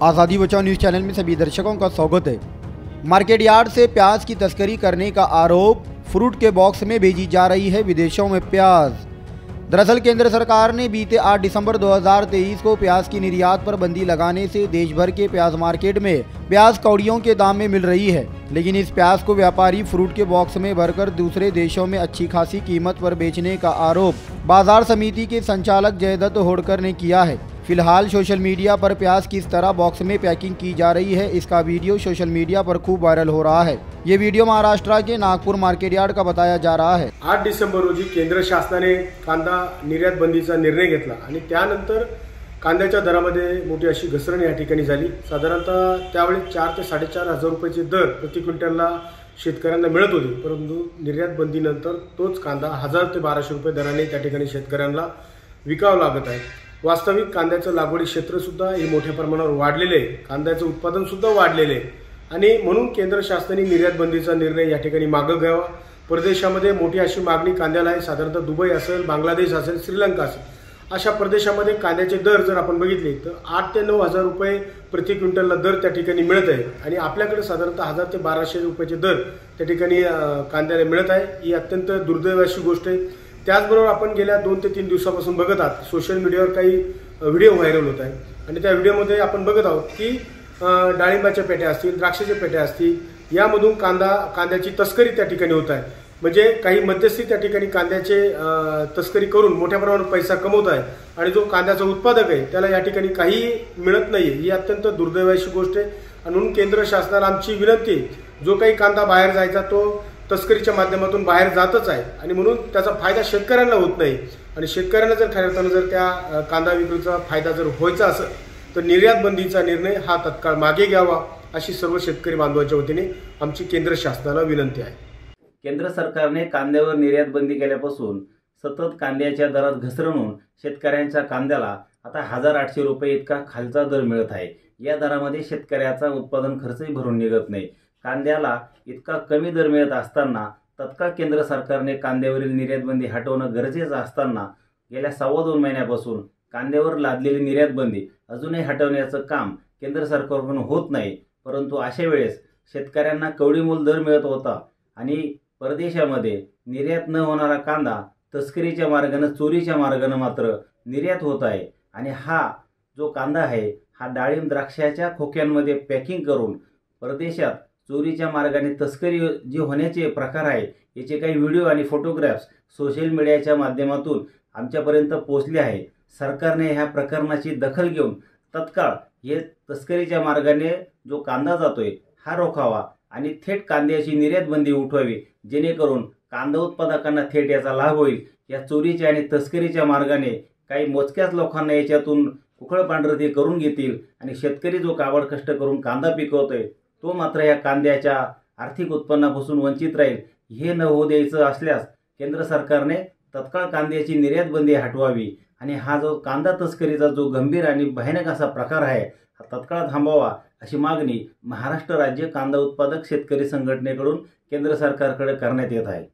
आज़ादी बचाओ news channel में सभी दर्शकों का स्वागत है। मार्केट यार्ड से प्याज की तस्करी करने का आरोप, फ्रूट के बॉक्स में भेजी जा रही है विदेशों में प्याज। दरअसल केंद्र सरकार ने बीते 8 दिसंबर 2023 को प्याज की निर्यात पर बंदी लगाने से देश भर के प्याज मार्केट में प्याज कौड़ियों के दाम में मिल रही है, लेकिन इस प्याज को व्यापारी फ्रूट के बॉक्स में भरकर दूसरे देशों में अच्छी खासी कीमत पर बेचने का आरोप बाजार समिति के संचालक जयदत्त होड़कर ने किया है। फिलहाल सोशल मीडिया पर प्याज किस तरह बॉक्स में पैकिंग की जा रही है, इसका वीडियो सोशल मीडिया पर खूब वायरल हो रहा है। ये वीडियो महाराष्ट्र के नागपूर मार्केट यार्ड का बताया जा रहा है। 8 डिसेंबर रोजी केंद्र शासनाने कांदा निर्यात बंदीचा निर्णय घेतला आणि त्यानंतर कांद्याच्या दरामध्ये मोठी अशी घसरण या ठिकाणी झाली। साधारणतः त्यावेळी 4 ते 4.5 हजार रुपयाचे दर प्रति क्विंटलला शेतकऱ्यांना मिळत होते, परंतु निर्यात बंदीनंतर तोच कांदा 1000 ते 1200 रुपये दराने त्या ठिकाणी शेतकऱ्यांना विकावं लागत आहे। वास्तविक कांद्याचं लागवडी क्षेत्र सुद्धा हे मोठ्या प्रमाणावर वाढलेले आहे, कांद्याचं उत्पादन सुद्धा वाढलेले आहे आणि म्हणून केंद्र शासनाने निर्यात बंदीचा निर्णय या ठिकाणी मागे घ्यावा। परदेशामध्ये मोठी अशी मागणी कांद्याला आहे। साधारणतः दुबई असेल, बांगलादेश असेल, श्रीलंका असेल, अशा प्रदेशामध्ये कांद्याचे दर जर आपण बघितले तर 8 ते 9 हजार रुपये प्रति क्विंटलला दर त्या ठिकाणी मिळत आहे आणि आपल्याकडे साधारणतः 1000 ते 1200 रुपयाचे दर त्या ठिकाणी कांद्याला मिळत आहे। ही अत्यंत दुर्दैवाची गोष्ट आहे। त्याचबरोबर आपण गेल्या 2 ते 3 दिवसापासून बघत आहात सोशल मीडियावर काही व्हिडिओ व्हायरल होत आहे आणि त्या व्हिडिओमध्ये आपण बघत आहोत की डाळिंबाच्या पेट्या असतील, द्राक्षाच्या पेट्या असतील, यामधून कांद्याची तस्करी त्या ठिकाणी होत आहे। म्हणजे काही मध्यस्थी त्या ठिकाणी कांद्याचे तस्करी करून मोठ्या प्रमाणात पैसा कमवत आहे आणि जो कांद्याचा उत्पादक आहे त्याला या ठिकाणी काही मिळत नाहीये। ही अत्यंत दुर्दैवाची गोष्ट आहे आणि म्हणून केंद्र शासनाला आमची विनंती आहे, जो काही कांदा बाहेर जायचा तो तस्करीच्या माध्यमातून बाहेर जातच आहे आणि म्हणून त्याचा फायदा शेतकऱ्यांना होत नाही आणि शेतकऱ्यांना जर खऱ्या अर्थाने जर त्या कांदा विक्रीचा फायदा जर व्हायचा असेल तर निर्यात बंदीचा निर्णय हा तत्काळ मागे घ्यावा अशी सर्व शेतकरी बांधवांच्या वतीने आमची केंद्र शासनाला विनंती आहे। केंद्र सरकारने कांद्यावर निर्यात बंदी केल्यापासून सतत कांद्याच्या दरात घसरण होऊन शेतकऱ्यांच्या कांद्याला आता 1800 रुपये इतका खालचा दर मिळत आहे। या दरामध्ये शेतकऱ्याचा उत्पादन खर्चही भरून निघत नाही। कांद्याला इतका कमी दर मिळत असताना तत्काळ केंद्र सरकारने कांद्यावरील निर्यात बंदी हटवणं गरजेचं असताना गेल्या 2.25 महिन्यापासून कांद्यावर लादलेली निर्यात बंदी अजूनही हटवण्याचं काम केंद्र सरकारकडून होत नाही। परंतु अशा वेळेस शेतकऱ्यांना कवडीमोल दर मिळत होता आणि परदेशामध्ये निर्यात न होणारा कांदा तस्करीच्या मार्गाने, चोरीच्या मार्गाने मात्र निर्यात होत आहे आणि हा जो कांदा आहे हा डाळिंब द्राक्षाच्या खोक्यांमध्ये पॅकिंग करून परदेशात चोरीच्या मार्गाने तस्करी जी होण्याचे प्रकार आहे याचे काही व्हिडिओ आणि फोटोग्राफ्स सोशल मीडियाच्या माध्यमातून आमच्यापर्यंत पोहोचले आहे। सरकारने ह्या प्रकरणाची दखल घेऊन तत्काळ हे तस्करीच्या मार्गाने जो कांदा जातोय हा रोखावा आणि थेट कांद्याची निर्यात बंदी उठवावी, जेणेकरून कांदा उत्पादकांना थेट याचा लाभ होईल। या चोरीच्या आणि तस्करीच्या मार्गाने काही मोजक्याच लोकांना याच्यातून कुखळ पांढरती करून घेतील आणि शेतकरी जो काबड कष्ट करून कांदा पिकवतोय तो मात्र या कांद्याच्या आर्थिक उत्पन्नापासून वंचित राहील। हे न होऊ द्यायचं असल्यास केंद्र सरकारने तत्काळ कांद्याची निर्यात बंदी हटवावी आणि हा जो कांदा तस्करीचा जो गंभीर आणि भयानक असा प्रकार आहे हा तत्काळ थांबवावा अशी मागणी महाराष्ट्र राज्य कांदा उत्पादक शेतकरी संघटनेकडून केंद्र सरकारकडे करण्यात येत आहे।